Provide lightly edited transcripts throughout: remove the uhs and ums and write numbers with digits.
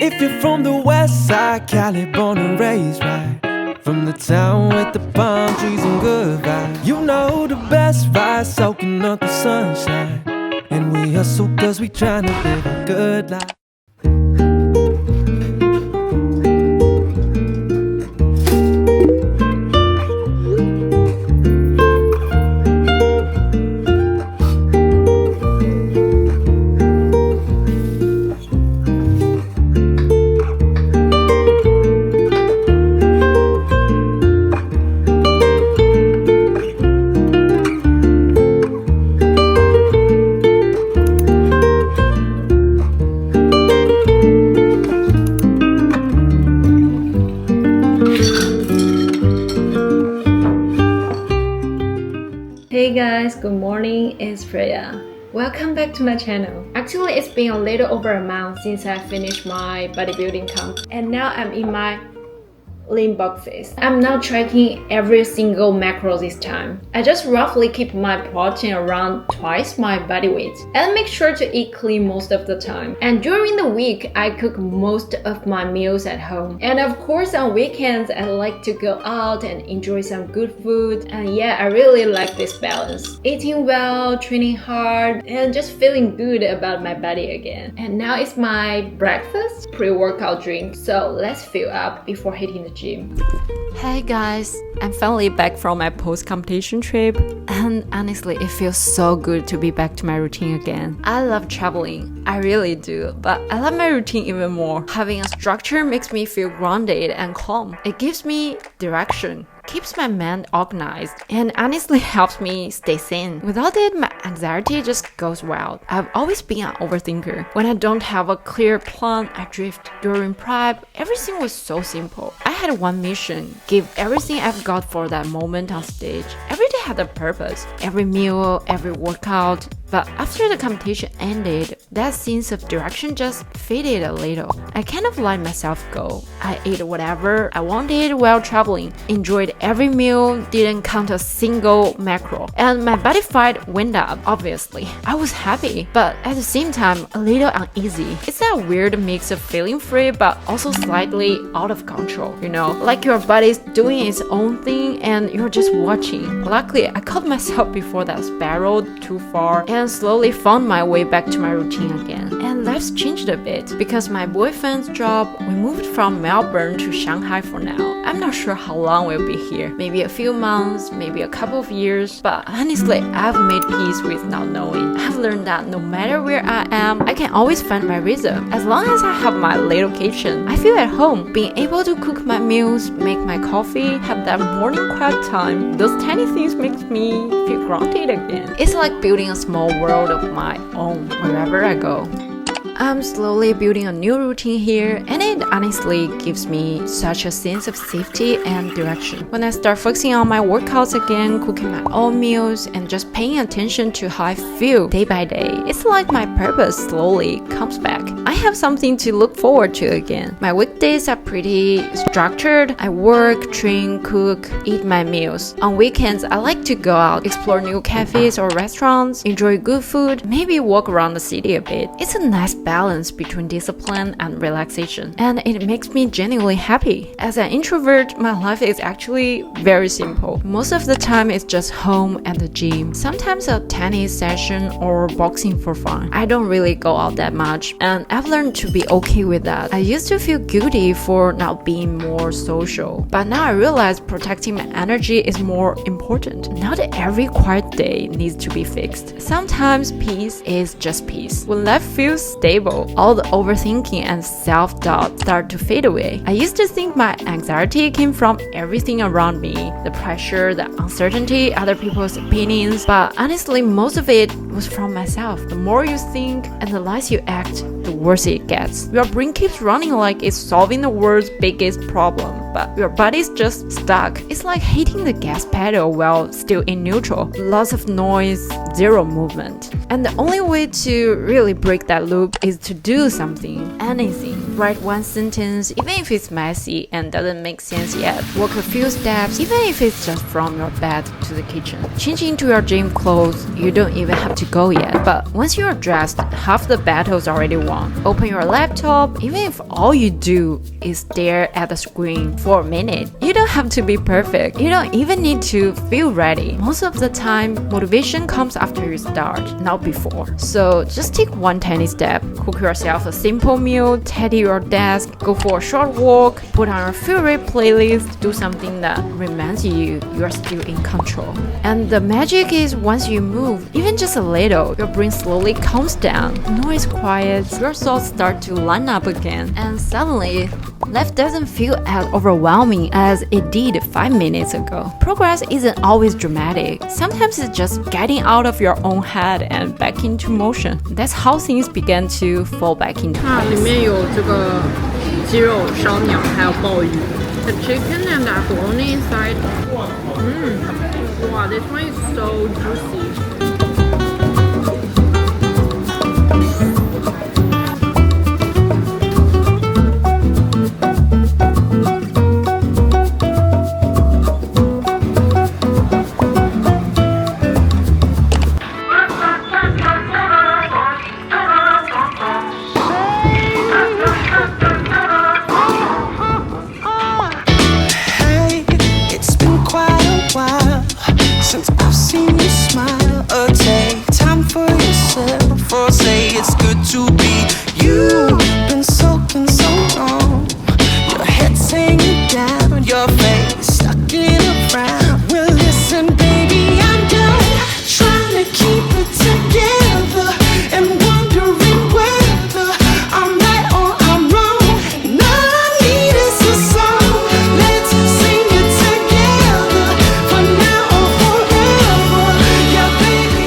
If you're from the west side, Cali, born and raised right from the town with the palm trees and good vibes. You know the best ride, soaking up the sunshine. And we hustle cause we tryna live a good life. Hey guys, good morning, it's Freya. Welcome back to my channel. Actually, it's been a little over a month since I finished my bodybuilding camp, and now I'm in my lean bulk phase. I'm not tracking every single macro this time. I just roughly keep my protein around twice my body weight and make sure to eat clean most of the time. And during the week, I cook most of my meals at home. And of course, on weekends, I like to go out and enjoy some good food. And yeah, I really like this balance. Eating well, training hard, and just feeling good about my body again. And now it's my breakfast pre-workout drink. So let's fill up before hitting the gym. Hey guys, I'm finally back from my post-competition trip, and honestly it feels so good to be back to my routine again. I love traveling, I really do, but I love my routine even more. Having a structure makes me feel grounded and calm. It gives me direction, keeps my mind organized, and honestly helps me stay sane. Without it, my anxiety just goes wild. I've always been an overthinker. When I don't have a clear plan, I drift. During prep, everything was so simple. I had one mission, give everything I've got for that moment on stage. Every day had a purpose, every meal, every workout. But after the competition ended, that sense of direction just faded a little. I kind of let myself go. I ate whatever I wanted while traveling, enjoyed every meal, didn't count a single macro, and my body fat went up, obviously. I was happy, but at the same time, a little uneasy. It's that weird mix of feeling free but also slightly out of control, you know? Like your body's doing its own thing and you're just watching. Luckily, I caught myself before that spiraled too far and slowly found my way back to my routine again. And life's changed a bit. Because my boyfriend's job, we moved from Melbourne to Shanghai for now. I'm not sure how long we'll be here. Maybe a few months, maybe a couple of years. But honestly, I've made peace with not knowing. I've learned that no matter where I am, I can always find my rhythm. As long as I have my little kitchen, I feel at home. Being able to cook my meals, make my coffee, have that morning quiet time, those tiny things make me feel grounded again. It's like building a small world of my own wherever I go. I'm slowly building a new routine here, and it honestly gives me such a sense of safety and direction. When I start focusing on my workouts again, cooking my own meals, and just paying attention to how I feel day by day, it's like my purpose slowly comes back. I have something to look forward to again. My weekdays are pretty structured. I work, train, cook, eat my meals. On weekends, I like to go out, explore new cafes or restaurants, enjoy good food, maybe walk around the city a bit. It's a nice balance between discipline and relaxation, and it makes me genuinely happy. As an introvert, my life is actually very simple. Most of the time it's just home and the gym, sometimes a tennis session or boxing for fun. I don't really go out that much, and I've learned to be okay with that. I used to feel guilty for not being more social, but now I realize protecting my energy is more important. Not every quiet day needs to be fixed. Sometimes peace is just peace. When life feels stable, all the overthinking and self-doubt start to fade away. I used to think my anxiety came from everything around me, the pressure, the uncertainty, other people's opinions, but honestly, most of it was from myself. The more you think and the less you act, the worse it gets. Your brain keeps running like it's solving the world's biggest problem, but your body's just stuck. It's like hitting the gas pedal while still in neutral. Lots of noise, zero movement. And the only way to really break that loop is to do something, anything. Write one sentence, even if it's messy and doesn't make sense yet. Walk a few steps, even if it's just from your bed to the kitchen. Change into your gym clothes. You don't even have to go yet. But once you're dressed, half the battle's already won. Open your laptop, even if all you do is stare at the screen for a minute. You don't have to be perfect. You don't even need to feel ready. Most of the time, motivation comes after you start, not before. So just take one tiny step. Cook yourself a simple meal, tidy your desk, go for a short walk, put on your favorite playlist, do something that reminds you you're still in control. And the magic is once you move, even just a little, your brain slowly calms down, noise quiets, your thoughts start to line up again, and suddenly life doesn't feel as overwhelming as it did 5 minutes ago. Progress isn't always dramatic. Sometimes it's just getting out of your own head and back into motion. That's how things began to fall back into 它里 place. 面有这个鸡肉烧鸟，还有鲍鱼。The chicken and the bologna inside. Wow, this one is so juicy. Hey, it's been quite a while since I've seen you smile. Take time for yourself, or say it's good to be you. Been soaking so long, your head's hanging down, your face stuck in a frown. Well, listen, baby, I'm done trying to keep it together and wondering whether I'm right or I'm wrong. And all I need is a song. Let's sing it together for now or forever. Yeah, baby.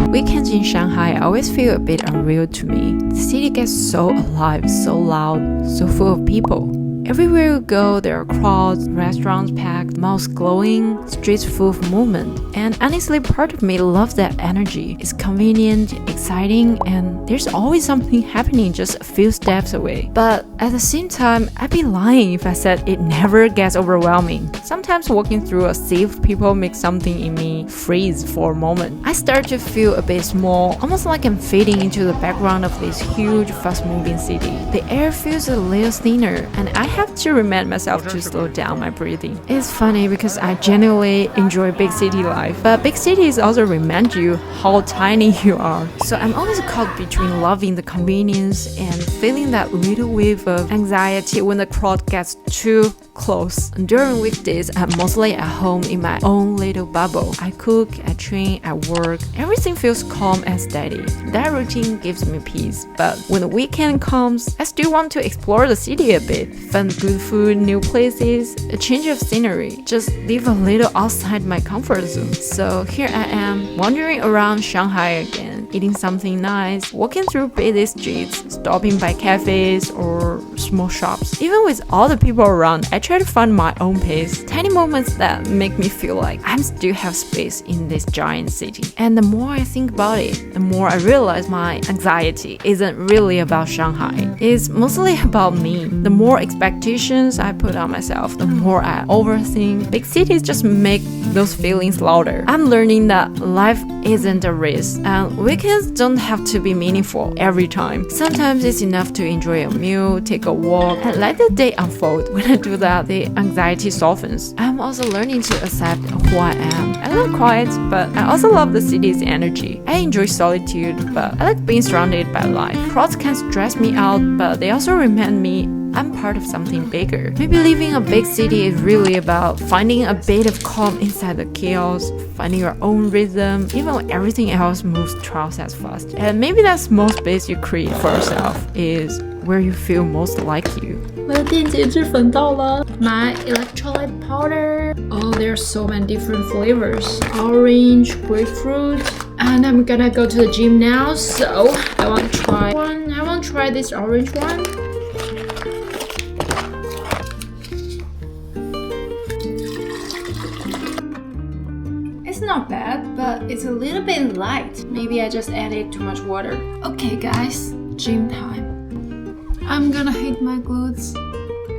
Weekends in Shanghai always feel a bit unreal to me. The city gets so alive, so loud, so full of people. Everywhere you go, there are crowds, restaurants packed, malls glowing, streets full of movement. And honestly, part of me loves that energy. It's convenient, exciting, and there's always something happening just a few steps away. But at the same time, I'd be lying if I said it never gets overwhelming. Sometimes walking through a sea of people makes something in me freeze for a moment. I start to feel a bit small, almost like I'm fading into the background of this huge, fast-moving city. The air feels a little thinner, and I have to remind myself to slow down my breathing. It's funny because I genuinely enjoy big city life, but big cities also remind you how tiny you are. So I'm always caught between loving the convenience and feeling that little wave of anxiety when the crowd gets too close. During weekdays, I'm mostly at home in my own little bubble. I cook, I train, I work. Everything feels calm and steady. That routine gives me peace. But when the weekend comes, I still want to explore the city a bit. Find good food, new places, a change of scenery. Just live a little outside my comfort zone. So here I am, wandering around Shanghai again, eating something nice, walking through busy streets, stopping by cafes or small shops. Even with all the people around, I try to find my own pace. Tiny moments that make me feel like I still have space in this giant city. And the more I think about it, the more I realize my anxiety isn't really about Shanghai. It's mostly about me. The more expectations I put on myself, the more I overthink. Big cities just make those feelings louder. I'm learning that life isn't a race, and weekends don't have to be meaningful every time. Sometimes it's enough to enjoy a meal, take a walk, and let the day unfold. When I do that, the anxiety softens. I'm also learning to accept who I am. I love quiet, but I also love the city's energy. I enjoy solitude, but I like being surrounded by life. Crowds can stress me out, but they also remind me I'm part of something bigger. Maybe living in a big city is really about finding a bit of calm inside the chaos, finding your own rhythm, even when everything else moves twice as fast. And maybe that small space you create for yourself is where you feel most like you. 我的电解质粉到了 My electrolyte powder. Oh, there's so many different flavors. Orange, grapefruit. And I'm gonna go to the gym now, so I want to try one. I want to try this orange one. It's not bad, but it's a little bit light. Maybe I just added too much water. Okay guys, gym time. I'm gonna hit my glutes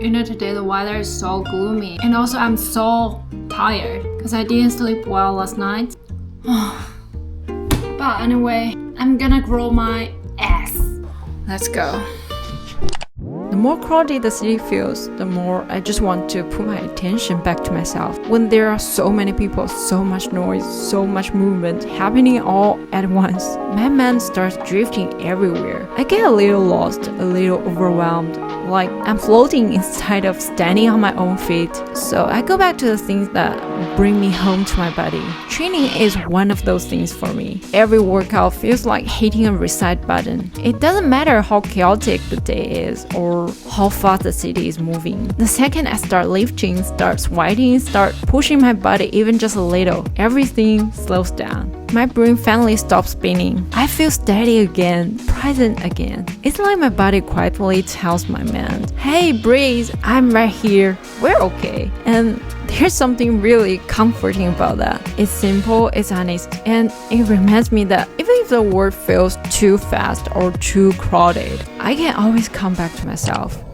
You know, today the weather is so gloomy, and also I'm so tired because I didn't sleep well last night. But anyway, I'm gonna grow my ass. Let's go. The more crowded the city feels, the more I just want to put my attention back to myself. When there are so many people, so much noise, so much movement happening all at once, my mind starts drifting everywhere. I get a little lost, a little overwhelmed, like I'm floating instead of standing on my own feet. So I go back to the things that bring me home to my body. Training is one of those things for me. Every workout feels like hitting a reset button. It doesn't matter how chaotic the day is or how fast the city is moving. The second I start lifting, start sweating, start pushing my body even just a little, everything slows down. My brain finally stops spinning. I feel steady again, present again. It's like my body quietly tells my mind, hey, breathe, I'm right here, we're okay. And there's something really comforting about that. It's simple, it's honest, and it reminds me that even if the world feels too fast or too crowded, I can always come back to myself.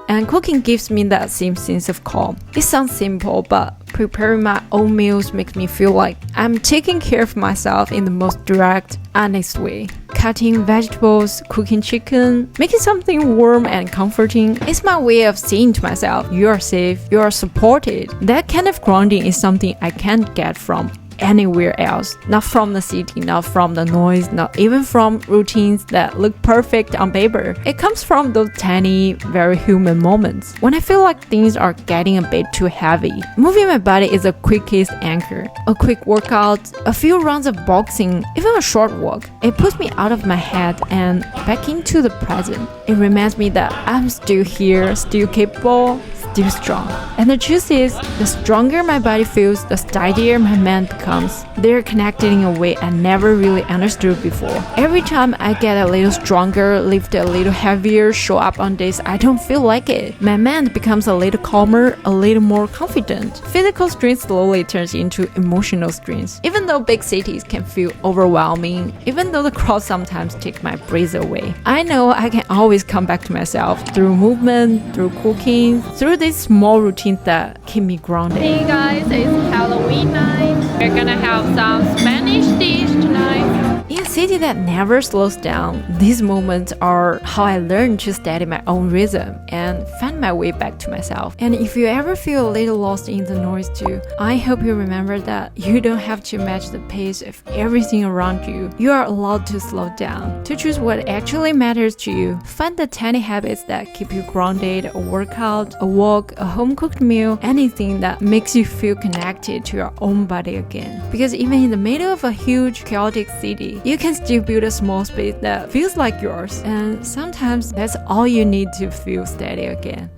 And cooking gives me that same sense of calm. It sounds simple, but preparing my own meals makes me feel like I'm taking care of myself in the most direct, honest way. Cutting vegetables, cooking chicken, making something warm and comforting is my way of saying to myself, you are safe, you are supported. That kind of grounding is something I can't get from anywhere else. Not from the city, not from the noise, not even from routines that look perfect on paper. It comes from those tiny, very human moments when I feel like things are getting a bit too heavy. Moving my body is the quickest anchor. A quick workout, a few rounds of boxing, even a short walk. It puts me out of my head and back into the present. It reminds me that I'm still here, still capable, still strong. And the truth is, the stronger my body feels, the steadier my mind becomes. They're connected in a way I never really understood before. Every time I get a little stronger, lift a little heavier, show up on days I don't feel like it, my mind becomes a little calmer, a little more confident. Physical strength slowly turns into emotional strength. Even though big cities can feel overwhelming, even though the crowd sometimes take my breath away, I know I can always come back to myself through movement, through cooking, through these small routines that keep me grounded. Hey guys, it's Halloween night. We're gonna have some Spanish dish tonight. In a city that never slows down, these moments are how I learn to steady my own rhythm and find my way back to myself. And if you ever feel a little lost in the noise too, I hope you remember that you don't have to match the pace of everything around you. You are allowed to slow down, to choose what actually matters to you. Find the tiny habits that keep you grounded, a workout, a walk, a home-cooked meal, anything that makes you feel connected to your own body again. Because even in the middle of a huge, chaotic city, you can still build a small space that feels like yours. And sometimes that's all you need to feel steady again.